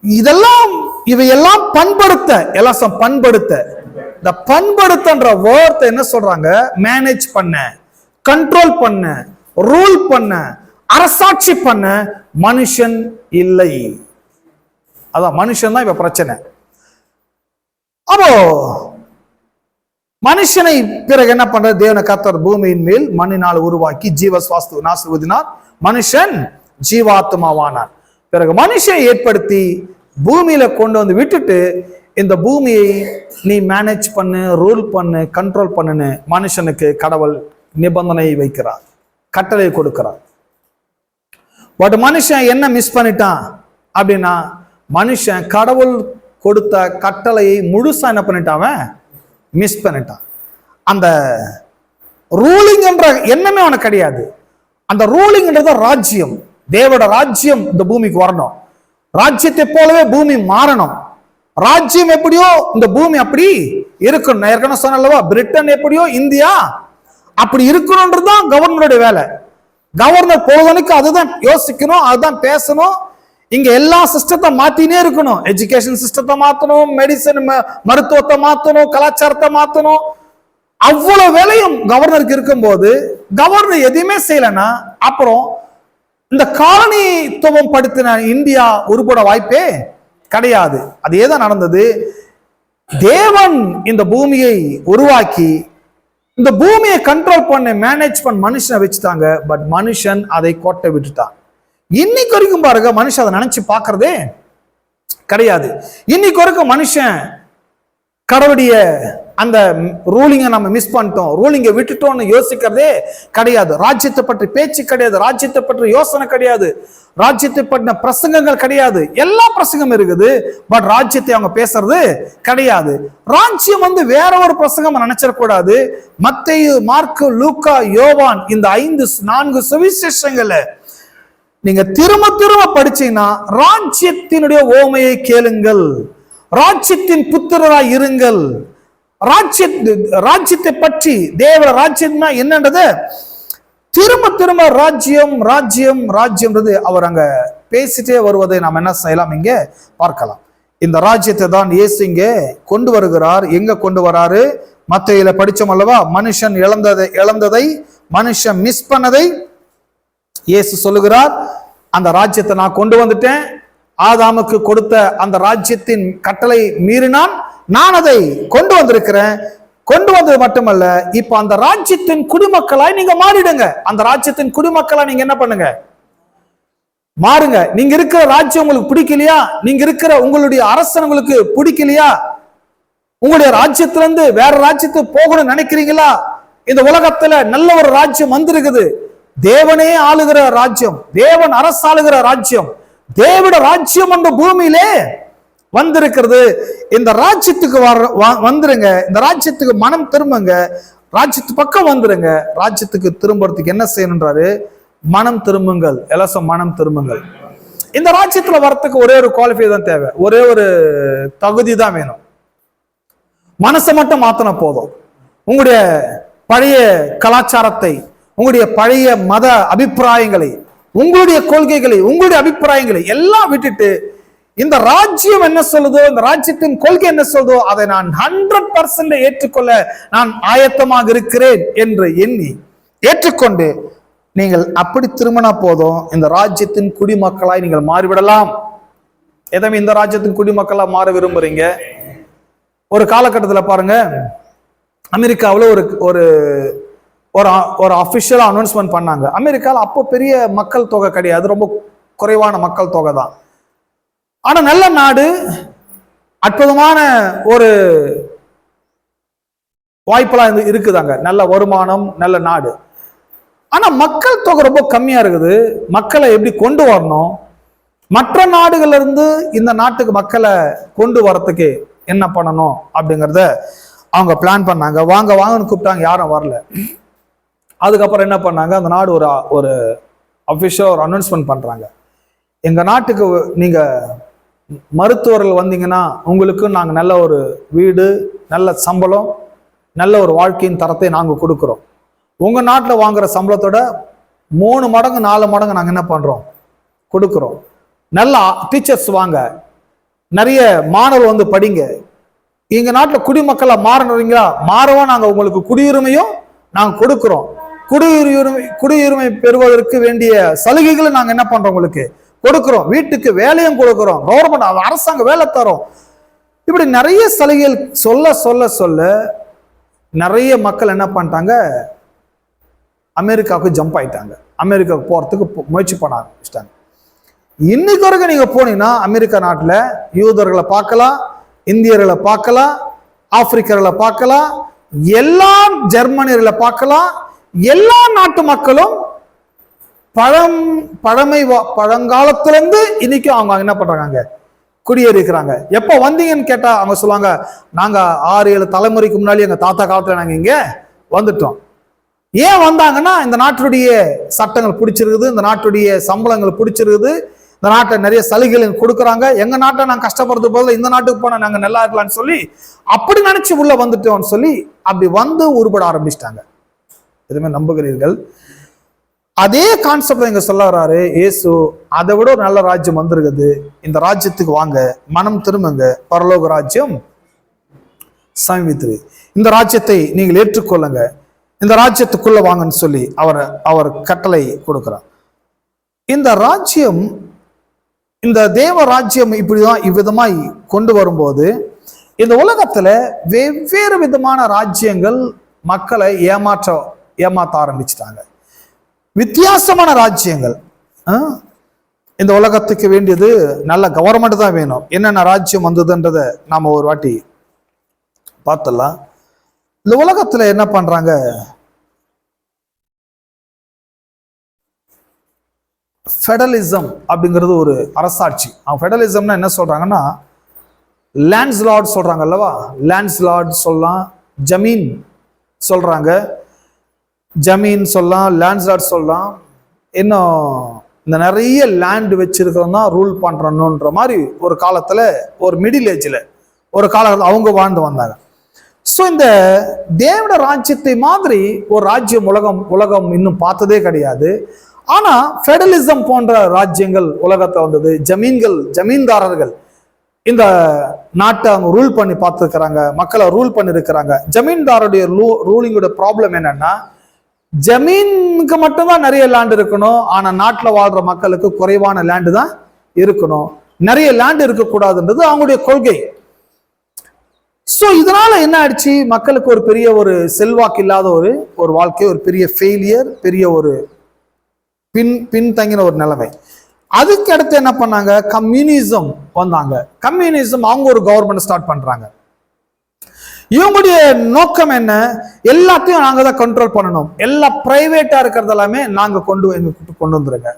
இதெல்லாம் இவையெல்லாம் பண்படுத்த, எல்லாம் பண்படுத்த, இந்த பண்படுத்தன்ற வேர்ட் என்ன சொல்றாங்க? மேனேஜ் பண்ண, கண்ட்ரோல் பண்ண, ரூல் பண்ண, அரசாட்சி பண்ண மனுஷன் இல்லை. அதான் மனுஷன் தான் இப்ப பிரச்சனை. அப்போ மனுஷனை பிறகு என்ன பண்ற? தேவனை கர்த்தர் பூமியின் மேல் மண்ணினால் உருவாக்கி ஜீவ சுவாஸ்து நாசுவதினார் மனுஷன் ஜீவாத்மாவானார். பிறகு மனுஷனை ஏற்படுத்தி பூமியில கொண்டு வந்து விட்டுட்டு, இந்த பூமியை நீ மேனேஜ் பண்ணு, ரூல் பண்ணு, கண்ட்ரோல் பண்ணுன்னு மனுஷனுக்கு கடவுள் நிபந்தனை வைக்கிறார், கட்டளை கொடுக்கிறார். பட் மனுஷன் என்ன மிஸ் பண்ணிட்டான் அப்படின்னா, மனுஷன் கடவுள் கொடுத்த கட்டளையை முழுசா என்ன பண்ணிட்டான்? மிஸ் பண்ணிட்டான். அந்த ரூலிங் என்ற எண்ணமே அவனுக்கு கிடையாது. அந்த ரூலிங்ன்றது ராஜ்யம், தேவோட ராஜ்யம் இந்த பூமிக்கு வரணும். ராஜ்யத்தை போலவே பூமி மாறணும். ராஜ்யம் எப்படியோ இந்த பூமி அப்படி இருக்கணும். நான் ஏற்கனவே சொன்னல்லவா, பிரிட்டன் எப்படியோ இந்தியா அப்படி இருக்கணும்ன்றதுதான் கவர்னருடைய வேலை. கவர்னர் பொழுதனுக்கு அதுதான் யோசிக்கணும், அதுதான் பேசணும். இங்க எல்லா சிஸ்டத்தை மாத்தினே இருக்கணும். எஜுகேஷன் சிஸ்டத்தை மாத்தணும், மெடிசன் மருத்துவத்தை மாத்தணும், கலாச்சாரத்தை மாத்தணும். அவ்வளவு வேலையும் கவர்னருக்கு இருக்கும்போது கவர்னர் எதுவுமே செய்யலன்னா, அப்புறம் இந்த காலனித்துவம் படுத்தின இந்தியா உருப்பட வாய்ப்பே கிடையாது. அது ஏதான் நடந்தது? தேவன் இந்த பூமியை உருவாக்கி இந்த பூமியை கண்ட்ரோல் பண்ண மேனேஜ் பண்ண மனுஷனை வச்சுட்டாங்க. பட் மனுஷன் அதை கோட்டை விட்டுட்டான். இன்னைக்கு வரைக்கும் பாருங்க, மனுஷன் அதை நினைச்சு பார்க்கறதே கிடையாது. இன்னைக்கு வரைக்கும் மனுஷன் கடவுளுடைய அந்த ரூலிங்கை நம்ம மிஸ் பண்ணிட்டோம், ரூலிங்கை விட்டுட்டோம்னு யோசிக்கிறதே கிடையாது. ராஜ்யத்தை பற்றி பேச்சு கிடையாது, ராஜ்யத்தை பற்றி யோசனை கிடையாது, ராஜ்யத்தை பற்றின பிரசங்கங்கள் கிடையாது. எல்லா பிரசங்கம் இருக்குது, பட் ராஜ்யத்தை அவங்க பேசுறது கிடையாது. ராஜ்யம் வேற ஒரு பிரசங்கம் நினைச்சிடக்கூடாது. மத்தேயு, மார்க்கு, லூக்கா, யோவான் இந்த 4 சுவிசேஷங்கள்ல நீங்க திரும்ப திரும்ப படிச்சீங்கன்னா ராஜ்யத்தினுடைய ஓமையை கேளுங்கள், ராஜ்யத்தின் புத்திரராய் இருங்கள், ராஜ்யத்தை பற்றி தேவ ராஜ்யம்னா என்னன்றது திரும்ப திரும்ப ராஜ்யம் ராஜ்யம் ராஜ்யம்ன்றது அவர் அங்க பேசிட்டே வருவதை நாம் என்ன செய்யலாம், இங்க பார்க்கலாம். இந்த ராஜ்யத்தை தான் இயேசு இங்க கொண்டு வருகிறார். எங்க கொண்டு வராரு? மத்தேயுல படிச்சோம் அல்லவா, மனுஷன் இழந்ததை மனுஷன் மிஸ் பண்ணதை இயேசு சொல்லுகிறார். அந்த ராஜ்யத்தை நான் கொண்டு வந்துட்டேன். ஆதாமுக்கு கொடுத்த அந்த ராஜ்யத்தின் கட்டளை மீறினான், நான் அதை கொண்டு வந்திருக்கிறேன். கொண்டு வந்தது மட்டுமல்ல, இப்ப அந்த ராஜ்யத்தின் குடிமக்களாய் நீங்க மாறிடுங்க. அந்த ராஜ்யத்தின் குடிமக்களா நீங்க என்ன பண்ணுங்க, மாறுங்க. நீங்க இருக்கிற ராஜ்யம் உங்களுக்கு பிடிக்கலையா, நீங்க இருக்கிற உங்களுடைய அரசன் உங்களுக்கு பிடிக்கலையா, உங்களுடைய ராஜ்யத்திலிருந்து வேற ராஜ்யத்துக்கு போகணும்னு நினைக்கிறீங்களா? இந்த உலகத்துல நல்ல ஒரு ராஜ்யம் வந்திருக்குது, தேவனே ஆளுகிற ராஜ்யம், தேவன் அரசாளுகிற ராஜ்யம், தேவட ராஜ்யம் அந்த பூமியிலே வந்திருக்கிறது. இந்த ராஜ்யத்துக்கு வந்துருங்க, இந்த ராஜ்யத்துக்கு மனம் திரும்புங்க, ராஜ்யத்து பக்கம் வந்துருங்க. ராஜ்யத்துக்கு திரும்புறதுக்கு என்ன செய்யணுன்றாரு? மனம் திரும்புங்கள், எலசம் மனம் திரும்புங்கள். இந்த ராஜ்யத்துல வரத்துக்கு ஒரே ஒரு குவாலிஃபை தான் தேவை, ஒரே ஒரு தகுதி தான் வேணும். மனசை மட்டும் மாத்தின போதும். உங்களுடைய பழைய கலாச்சாரத்தை, உங்களுடைய பழைய மத அபிப்பிராயங்களை, உங்களுடைய கொள்கைகளை, உங்களுடைய அபிப்பிராயங்களை எல்லாம் விட்டுட்டு இந்த ராஜ்யம் என்ன சொல்லுதோ, இந்த ராஜ்யத்தின் கொள்கை என்ன சொல்லுதோ அதை நான் 100% ஏற்றுக்கொள்ள நான் ஆயத்தமாக இருக்கிறேன் என்று எண்ணி ஏற்றுக்கொண்டு நீங்கள் அப்படி திரும்பினா போதும், இந்த ராஜ்யத்தின் குடிமக்களாய் நீங்கள் மாறிவிடலாம். எதமே இந்த ராஜ்யத்தின் குடிமக்களா மாற விரும்புறீங்க? ஒரு காலகட்டத்தில் பாருங்க, அமெரிக்காவில் ஒரு ஒரு அபிஷியலா அனௌன்ஸ்மெண்ட் பண்ணாங்க. அமெரிக்காவில் அப்போ பெரிய மக்கள் தொகை கிடையாது, ரொம்ப குறைவான மக்கள் தொகை தான். ஆனா நல்ல நாடு, அற்புதமான ஒரு வாய்ப்பெல்லாம் இருக்குதாங்க, நல்ல வருமானம், நல்ல நாடு. ஆனா மக்கள் தொகை ரொம்ப கம்மியா இருக்குது. மக்களை எப்படி கொண்டு வரணும், மற்ற நாடுகள்ல இருந்து இந்த நாட்டுக்கு மக்களை கொண்டு வரத்துக்கு என்ன பண்ணணும் அப்படிங்கிறத அவங்க பிளான் பண்ணாங்க. வாங்க வாங்கன்னு கூப்பிட்டாங்க, யாரும் வரல. அதுக்கப்புறம் என்ன பண்ணாங்க, அந்த நாடு ஒரு அஃபிஷியல் ஒரு அனௌன்ஸ்மெண்ட் பண்றாங்க, எங்க நாட்டுக்கு நீங்க மருத்துவர்கள் வந்தீங்கன்னா உங்களுக்கு நாங்கள் நல்ல ஒரு வீடு, நல்ல சம்பளம், நல்ல ஒரு வாழ்க்கையின் தரத்தை நாங்கள் கொடுக்குறோம். உங்க நாட்டில் வாங்குற சம்பளத்தோட 3 மடங்கு 4 மடங்கு நாங்கள் என்ன பண்றோம், கொடுக்குறோம். நல்ல டீச்சர்ஸ் வாங்க, நிறைய மாணவர் படிங்க. எங்க நாட்டில் குடிமக்களா மாறுறீங்களா, மாறவா நாங்கள் உங்களுக்கு குடியுரிமையும் நாங்கள் கொடுக்குறோம். குடியுரிமை பெறுவதற்கு வேண்டிய சலுகைகளை நாங்கள் என்ன பண்றோம், உங்களுக்கு கொடுக்கிறோம். வீட்டுக்கு வேலையும் கொடுக்கிறோம், கவர்மெண்ட் அரசாங்க வேலை தரோம். இப்படி நிறைய சலுகைகள் சொல்ல சொல்ல சொல்ல நிறைய மக்கள் என்ன பண்ணிட்டாங்க, அமெரிக்காவுக்கு ஜம்ப் ஆயிட்டாங்க. அமெரிக்காவுக்கு போறதுக்கு முயற்சி பண்ண ஆரம்பிச்சிட்டாங்க. இன்னைக்கு வரைக்கும் நீங்க போனீங்கன்னா அமெரிக்கா நாட்டில் யூதர்களை பார்க்கலாம், இந்தியர்களை பார்க்கலாம், ஆப்பிரிக்கர்களை பார்க்கலாம், எல்லா ஜெர்மனியர்களை பார்க்கலாம். எல்லா நாட்டு மக்களும் பழங்காலத்திலிருந்து இன்னைக்கு அவங்க என்ன பண்றாங்க, குடியேறி இருக்கிறாங்க. எப்ப வந்தீங்கன்னு கேட்டா அவங்க சொல்லுவாங்க, நாங்க 6-7 தலைமுறைக்கு முன்னாடி எங்க தாத்தா காலத்துல நாங்க இங்க வந்துட்டோம். ஏன் வந்தாங்கன்னா, இந்த நாட்டுடைய சட்டங்கள் பிடிச்சிருக்குது, இந்த நாட்டுடைய சம்பளங்கள் பிடிச்சிருக்குது, இந்த நாட்டை நிறைய சலுகைகள் கொடுக்குறாங்க, எங்க நாட்டை நாங்க கஷ்டப்படுறது போல இந்த நாட்டுக்கு போனா நாங்க நல்லா இருக்கலாம்னு சொல்லி அப்படி நினைச்சு உள்ள வந்துட்டோம்னு சொல்லி அப்படி வந்து உருப்பட ஆரம்பிச்சிட்டாங்க. எதுவுமே நம்புகிறீர்கள்? அதே கான்செப்ட் இங்க சொல்ல வர்றாரு இயேசு. அதை விட ஒரு நல்ல ராஜ்யம் வந்திருக்குது, இந்த ராஜ்யத்துக்கு வாங்க, மனம் திரும்புங்க, பரலோக ராஜ்யம் சமீபித்து, இந்த ராஜ்யத்தை நீங்கள் ஏற்றுக்கொள்ளுங்க, இந்த ராஜ்யத்துக்குள்ள வாங்கன்னு சொல்லி அவர் கட்டளை கொடுக்கிறார். இந்த ராஜ்யம், இந்த தேவ ராஜ்யம் இப்படிதான் இவ்விதமாய் கொண்டு வரும்போது இந்த உலகத்துல வெவ்வேறு விதமான ராஜ்யங்கள் மக்களை ஏமாற்ற ஆரம்பிச்சிட்டாங்க. வித்தியாசமான ராஜ்யங்கள். இந்த உலகத்துக்கு வேண்டியது நல்ல கவர்மெண்ட் தான் வேணும். என்னென்ன ராஜ்யம் வந்ததுன்றதை நாம ஒரு வாட்டி பார்த்துடலாம். இந்த உலகத்துல என்ன பண்றாங்க, ஃபெடரலிசம் அப்படிங்கிறது ஒரு அரசாட்சி. ஃபெடரலிசம்னா என்ன சொல்றாங்கன்னா, லேண்ட்ஸ் லார்ட் சொல்றாங்க அல்லவா, லேண்ட்ஸ் லார்ட் சொல்லலாம், ஜமீன் சொல்றாங்க, ஜமீன் சொல்லலாம், லேண்ட்ஸ் லார்ட் சொல்லலாம். இன்னும் இந்த நிறைய லேண்ட் வச்சிருக்கிறவங்க தான் ரூல் பண்றணுன்ற மாதிரி ஒரு காலத்துல, ஒரு மிடில் ஏஜ்ல ஒரு காலத்தில் அவங்க வாழ்ந்து வந்தாங்க. ஸோ இந்த தேவட ராஜ்யத்தை மாதிரி ஒரு ராஜ்யம் உலகம் இன்னும் பார்த்ததே கிடையாது. ஆனா ஃபெடரலிசம் போன்ற ராஜ்யங்கள் உலகத்துல வந்தது. ஜமீன்தாரர்கள் இந்த நாட்டை அவங்க ரூல் பண்ணி பார்த்துருக்கிறாங்க, மக்களை ரூல் பண்ணி இருக்கிறாங்க. ஜமீன்தாருடைய ரூலிங்கோட ப்ராப்ளம் என்னன்னா, ஜமீனுக்கு மட்டும்தான் நிறைய லேண்ட் இருக்கணும், ஆனா நாட்டில் வாழ்ற மக்களுக்கு குறைவான லேண்டு தான் இருக்கணும், நிறைய லேண்ட் இருக்கக்கூடாதுன்றது அவங்களுடைய கொள்கை. ஸோ இதனால என்ன ஆயிடுச்சு, மக்களுக்கு ஒரு பெரிய ஒரு செல்வாக்கு இல்லாத ஒரு வாழ்க்கை, ஒரு பெரிய ஃபெயிலியர், பெரிய ஒரு பின்தங்கின ஒரு நிலைமை. அதுக்கு அடுத்து என்ன பண்ணாங்க, கம்யூனிசம் வந்தாங்க. கம்யூனிசம் அவங்க ஒரு கவர்மெண்ட் ஸ்டார்ட் பண்றாங்க. இவங்களுடைய நோக்கம் என்ன, எல்லாத்தையும் நாங்க தான் கண்ட்ரோல் பண்ணணும், எல்லாம் பிரைவேட்டா இருக்கிறது எல்லாமே நாங்க கொண்டு வந்துருங்க.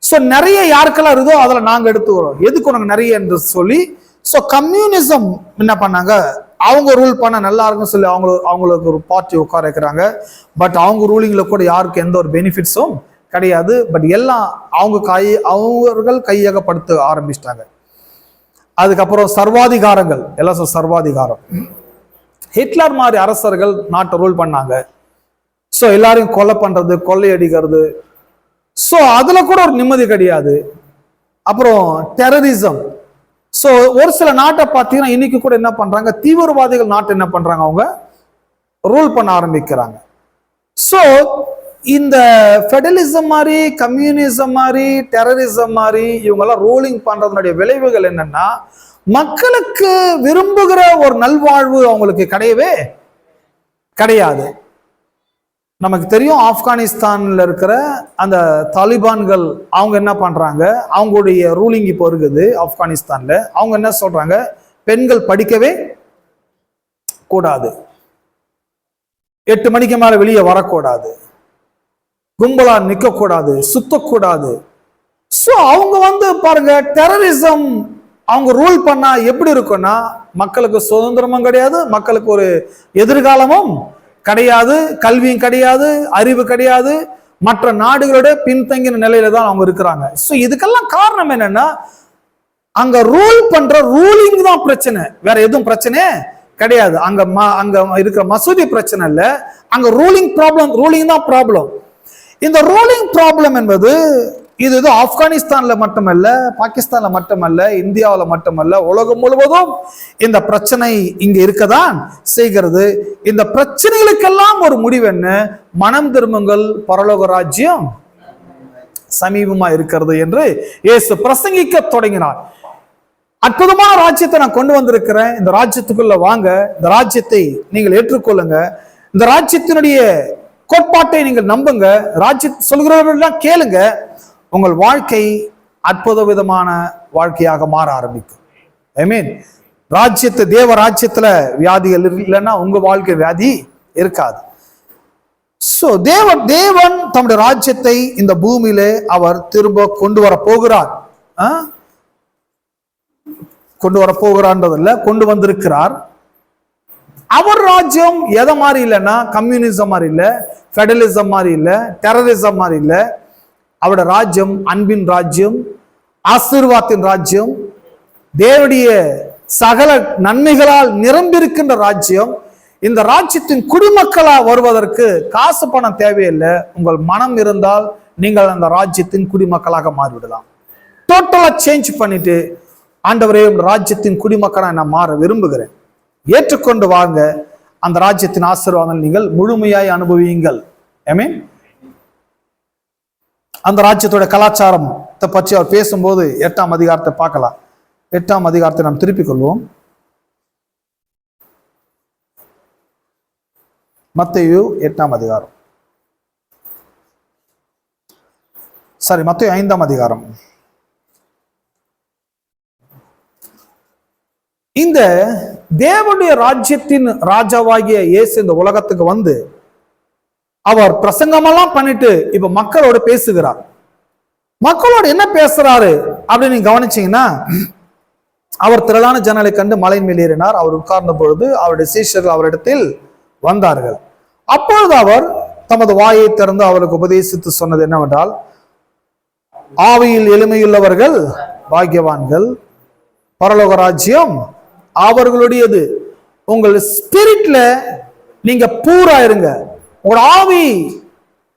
ஸோ நிறைய யாருக்கெல்லாம் இருந்தோ அதில் நாங்க எடுத்துக்கிறோம், எதுக்கு உனக்கு நிறைய என்று சொல்லி. ஸோ கம்யூனிசம் என்ன பண்ணாங்க, அவங்க ரூல் பண்ண நல்லா இருக்குன்னு சொல்லி அவங்களுக்கு ஒரு பார்ட்டி உட்கார வைக்கிறாங்க. பட் அவங்க ரூலிங்ல கூட யாருக்கு எந்த ஒரு பெனிஃபிட்ஸும் கிடையாது. பட் எல்லாம் அவர்கள் கையகப்படுத்த ஆரம்பிச்சிட்டாங்க. அதுக்கப்புறம் சர்வாதிகாரங்கள், எல்லாம் சர்வாதிகாரம். ஹிட்லர் மாதிரி அரசர்கள் நாட்டை ரூல் பண்ணாங்க. ஸோ எல்லாரையும் கொலை பண்றது, கொள்ளையடிக்கிறது. ஸோ அதுல கூட ஒரு நிம்மதி கிடையாது. அப்புறம் டெரரிசம். ஸோ ஒரு சில நாட்டை பார்த்தீங்கன்னா இன்னைக்கு கூட என்ன பண்றாங்க, தீவிரவாதிகள் நாட்டை என்ன பண்றாங்க, அவங்க ரூல் பண்ண ஆரம்பிக்கிறாங்க. ஸோ இந்த ஃபெடரலிசம் மாதிரி, கம்யூனிசம் மாதிரி, டெரரிசம் மாதிரி இவங்கெல்லாம் ரூலிங் பண்றதுனுடைய விளைவுகள் என்னன்னா, மக்களுக்கு விரும்புகிற ஒரு நல்வாழ்வு அவங்களுக்கு கிடையவே கிடையாது. நமக்கு தெரியும், ஆப்கானிஸ்தான்ல இருக்கிற அந்த தாலிபான்கள் அவங்க என்ன பண்றாங்க, அவங்களுடைய ரூலிங் இப்போ இருக்குது ஆப்கானிஸ்தான்ல. அவங்க என்ன சொல்றாங்க, பெண்கள் படிக்கவே கூடாது, 8 மணிக்கு மேல வெளியே வரக்கூடாது, கும்பலா நிக்க கூடாது, சுத்தக்கூடாது. ஸோ அவங்க பாருங்க, டெரரிசம் அவங்க ரூல் பண்ணா எப்படி இருக்கும்னா, மக்களுக்கு சுதந்திரமும் கிடையாது, மக்களுக்கு ஒரு எதிர்காலமும் கிடையாது, கல்வியும் கிடையாது, அறிவு கிடையாது, மற்ற நாடுகளோட பின்தங்கின நிலையில தான் அவங்க இருக்கிறாங்க. ஸோ இதுக்கெல்லாம் காரணம் என்னன்னா, அங்க ரூல் பண்ற ரூலிங் தான் பிரச்சனை, வேற எதுவும் பிரச்சனை கிடையாது. அங்க இருக்கிற மசூதி பிரச்சனை இல்ல, அங்க ரூலிங் தான் ப்ராப்ளம். இந்த ரூலிங் ப்ராப்ளம் என்பது இது ஆப்கானிஸ்தான்ல மட்டுமல்ல, பாகிஸ்தான்ல மட்டுமல்ல, இந்தியாவில் மட்டுமல்ல, உலகம் முழுவதும் இந்த பிரச்சனை இங்க இருக்கதான் செய்கிறது. இந்த பிரச்சனைகளுக்கெல்லாம் ஒரு முடிவு என்ன, மனம் திரும்புங்கள், பரலோக ராஜ்யம் சமீபமா இருக்கிறது என்று இயேசு பிரசங்கிக்க தொடங்கினார். அற்புதமான ராஜ்யத்தை நான் கொண்டு வந்திருக்கிறேன், இந்த ராஜ்யத்துக்குள்ள வாங்க, இந்த ராஜ்யத்தை நீங்கள் ஏற்றுக்கொள்ளுங்க, இந்த ராஜ்யத்தினுடைய கோட்பாட்டை நீங்கள் நம்புங்க, ராஜ்யம் சொல்கிறவர்களெல்லாம் கேளுங்க, உங்கள் வாழ்க்கை அற்புத விதமான வாழ்க்கையாக மாற ஆரம்பிக்கும். ஐ மீன், தேவ ராஜ்யத்துல வியாதிகள் இல்லைன்னா உங்க வாழ்க்கை வியாதி இருக்காது. சோ தேவன் தம்முடைய ராஜ்யத்தை இந்த பூமியிலே அவர் திரும்ப கொண்டு வர போகிறார். கொண்டு வர போகிறான்றதில்ல, கொண்டு வந்திருக்கிறார். அவர் ராஜ்யம் எதை மாதிரி இல்லைன்னா, கம்யூனிசம் மாதிரி இல்லை, ஃபெடரலிசம் மாதிரி இல்லை, டெரரிசம் மாதிரி இல்லை. அவருடைய ராஜ்யம் அன்பின் ராஜ்யம், ஆசீர்வாதத்தின் ராஜ்யம், தேவனுடைய சகல நன்மைகளால் நிரம்பியிருக்கின்ற ராஜ்யம். இந்த ராஜ்யத்தின் குடிமக்களா வருவதற்கு காசு பணம் தேவையில்லை, உங்கள் மனம் இருந்தால் நீங்கள் அந்த ராஜ்யத்தின் குடிமக்களாக மாறிவிடலாம். டோட்டலா சேஞ்ச் பண்ணிட்டு, ஆண்டவரே ராஜ்யத்தின் குடிமக்களா நான் மாற விரும்புகிறேன், ஏற்றுக்கொண்டு வாங்க, அந்த ராஜ்யத்தின் ஆசீர்வாதம் நீங்கள் முழுமையாய் அனுபவியுங்கள். ஐ மீன், அந்த ராஜ்யத்தோட கலாச்சாரத்தை பற்றி அவர் பேசும்போது 8ஆம் அதிகாரத்தை பார்க்கலாம். 8ஆம் அதிகாரத்தை நாம் திருப்பிக் கொள்வோம். மத்தேயு 8ஆம் அதிகாரம், மத்தேயு 5ஆம் அதிகாரம். இந்த தேவனுடைய ராஜ்யத்தின் ராஜாவாகிய இயேசு இந்த உலகத்துக்கு வந்து அவர் பிரசங்கமெல்லாம் பண்ணிட்டு இப்ப மக்களோட பேசுகிறார். மக்களோட என்ன பேசுறாரு அப்படின்னு நீங்க கவனிச்சீங்கன்னா, அவர் திரளான ஜனங்களை கண்டு மலையின் மேல் ஏறினார். அவர் உட்கார்ந்த பொழுது அவருடைய சீஷர்கள் அவரிடத்தில் வந்தார்கள். அப்பொழுது அவர் தமது வாயை திறந்து அவருக்கு உபதேசித்து சொன்னது என்னவென்றால், ஆவியில் எளிமையுள்ளவர்கள் பாக்கியவான்கள், பரலோக ராஜ்யம் அவர்களுடையது. உங்கள் ஸ்பிரிட்ல நீங்க பூரா இருங்க, உங்களோட ஆவி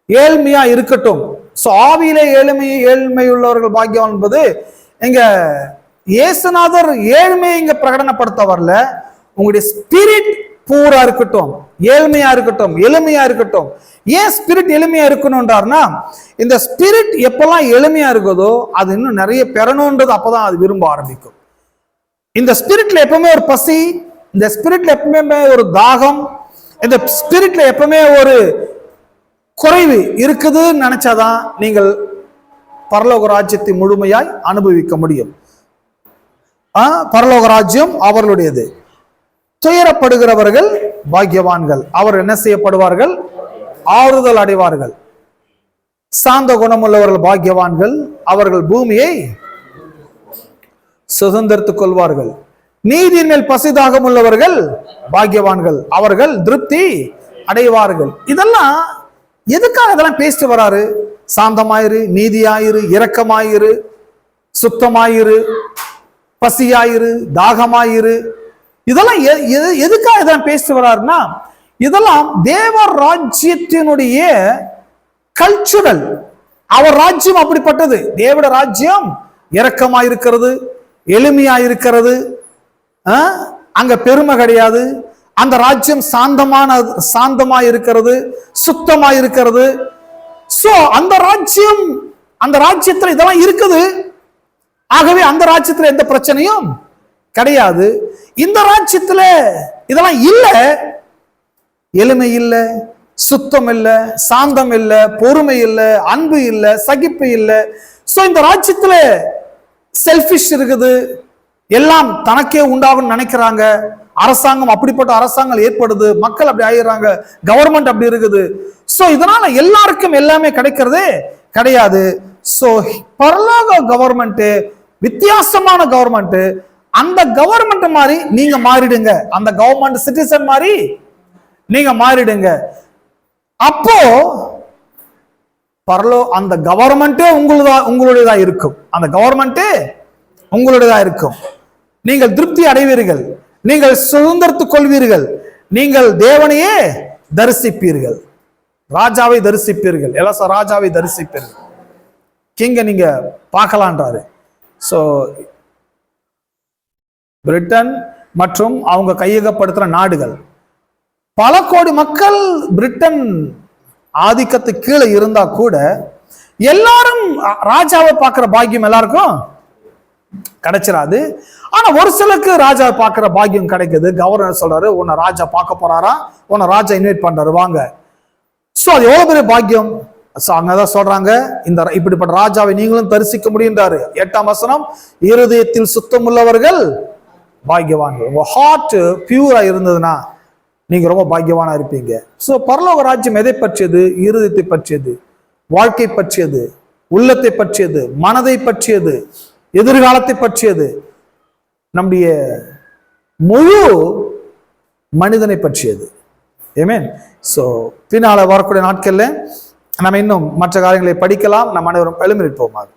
ஏழ்மையா இருக்கட்டும். சோ ஆவியிலே ஏழ்மையுள்ளவர்கள் பாக்கியம் என்பது இங்க இயேசுநாதர் ஏழ்மையை இங்க பிரகடனப்படுத்த வரல. உங்களுடைய ஸ்பிரிட் பூரா இருக்கட்டும், ஏழ்மையா இருக்கட்டும், எளிமையா இருக்கட்டும். ஏன் ஸ்பிரிட் எளிமையா இருக்கணும்ன்றார்னா, இந்த ஸ்பிரிட் எப்பெல்லாம் எளிமையா இருக்குதோ அது இன்னும் நிறைய பெறணும்ன்றது அப்பதான் அது விரும்ப ஆரம்பிக்கும். இந்த ஸ்பிரிட்ல எப்பவுமே ஒரு பசி, இந்த ஸ்பிரிட்ல எப்பவுமே ஒரு தாகம், இந்த ஸ்பிரிட்ல எப்பவுமே ஒரு குறைவு இருக்குதுன்னு நினைச்சாதான் நீங்கள் பரலோக ராஜ்யத்தை முழுமையாய் அனுபவிக்க முடியும். பரலோக ராஜ்யம் அவர்களுடையது. துயரப்படுகிறவர்கள் பாக்கியவான்கள், அவர் என்ன செய்யப்படுவார்கள்? ஆறுதல் அடைவார்கள். சாந்த குணமுள்ளவர்கள் பாக்கியவான்கள், அவர்கள் பூமியை சுதந்திரத்துக் கொள்வார்கள். நீதியின் மேல் பசிதாகம் உள்ளவர்கள் பாக்கியவான்கள், அவர்கள் திருப்தி அடைவார்கள். இதெல்லாம் எதுக்காக இதெல்லாம் பேசிட்டு வராரு? சாந்தமாயிரு, நீதியாயிரு, இரக்கமாயிரு, சுத்தமாயிரு, பசியாயிரு, தாகமாயிரு. இதெல்லாம் எதுக்காக இதெல்லாம் பேசிட்டு வராருன்னா, இதெல்லாம் தேவ ராஜ்யத்தினுடைய கல்ச்சுரல். அவர் ராஜ்யம் அப்படிப்பட்டது. தேவட ராஜ்யம் இரக்கமாயிருக்கிறது, எளிமையாயிருக்கிறது, அங்க பெருமை கிடையாது. அந்த ராஜ்யம் சாந்தமாயிருக்கிறது, சுத்தமாயிருக்கிறது. சோ அந்த ராஜ்யத்துல இதெல்லாம் இருக்குது. ஆகவே அந்த ராஜ்யத்துல எந்த பிரச்சனையும் கிடையாது. இந்த ராஜ்யத்துல இதெல்லாம் இல்ல, எளிமை இல்ல, சுத்தம் இல்ல, சாந்தம் இல்ல, பொறுமை இல்ல, அன்பு இல்ல, சகிப்பு இல்ல. சோ இந்த ராஜ்யத்துல செல்ஃபிஷ் இருக்குது, எல்லாம் தனக்கே உண்டாகும் நினைக்கிறாங்க. அரசாங்கம் அப்படிப்பட்ட அரசாங்கம் ஏற்படுது, மக்கள் அப்படி ஆயிடுறாங்க, கவர்மெண்ட் அப்படி இருக்குது. சோ இதனால எல்லாருக்கும் எல்லாமே கிடைக்கிறதே கிடையாது. சோ பரலோக கவர்மெண்ட் வித்தியாசமான கவர்மெண்ட். அந்த கவர்மெண்ட் மாதிரி நீங்க மாறிடுங்க, அந்த கவர்மெண்ட் சிட்டிசன் மாதிரி நீங்க மாறிடுங்க. அப்போ அந்த கவர்மெண்டே உங்களுடையதா இருக்கும். அந்த கவர்மெண்டே உங்களுடையதா இருக்கும். நீங்கள் திருப்தி அடைவீர்கள், நீங்கள் சுதந்திரத்துக் கொள்வீர்கள், நீங்கள் தேவனையே தரிசிப்பீர்கள், ராஜாவை தரிசிப்பீர்கள், ராஜாவை தரிசிப்பீர்கள். கிங்க நீங்க பார்க்கலான்றாரு. சோ பிரிட்டன் மற்றும் அவங்க கையகப்படுத்துற நாடுகள், பல கோடி மக்கள் பிரிட்டன் ஆதிக்கத்துக்கு கீழே இருந்தா கூட எல்லாரும் ராஜாவை பார்க்கிற பாக்கியம் எல்லாருக்கும் கிடைச்சிடாது. ஆனா ஒரு சிலருக்கு ராஜாவை பார்க்கிற பாக்கியம் கிடைக்குது. கவர்னர் சொல்றாரு, உன்னை ராஜா பார்க்க போறாரா, உன்னை ராஜா இன்வைட் பண்றாரு, வாங்க. சோ அது எவ்வளவு பெரிய பாக்கியம். அங்கதான் சொல்றாங்க, இந்த இப்படிப்பட்ட ராஜாவை நீங்களும் தரிசிக்க முடியுன்றாரு. 8ஆம் வசனம், இருதயத்தில் சுத்தம் உள்ளவர்கள் பாக்கியவான்கள். உங்க ஹார்ட் பியூரா இருந்ததுன்னா நீங்க ரொம்ப பாக்கியவானா இருப்பீங்க. சோ பரலோக ராஜ்யம் எதை பற்றியது? இருதயத்தை பற்றியது, வாழ்க்கை பற்றியது, உள்ளத்தை பற்றியது, மனதை பற்றியது, எதிர்காலத்தை பற்றியது, நம்முடைய முழு மனிதனை பற்றியது. ஆமென். சோ பின்னால வரக்கூடிய நாட்கள்ல நம்ம இன்னும் மற்ற காரியங்களை படிக்கலாம். நம்ம அனைவரும் எழுந்திருப்போமாக.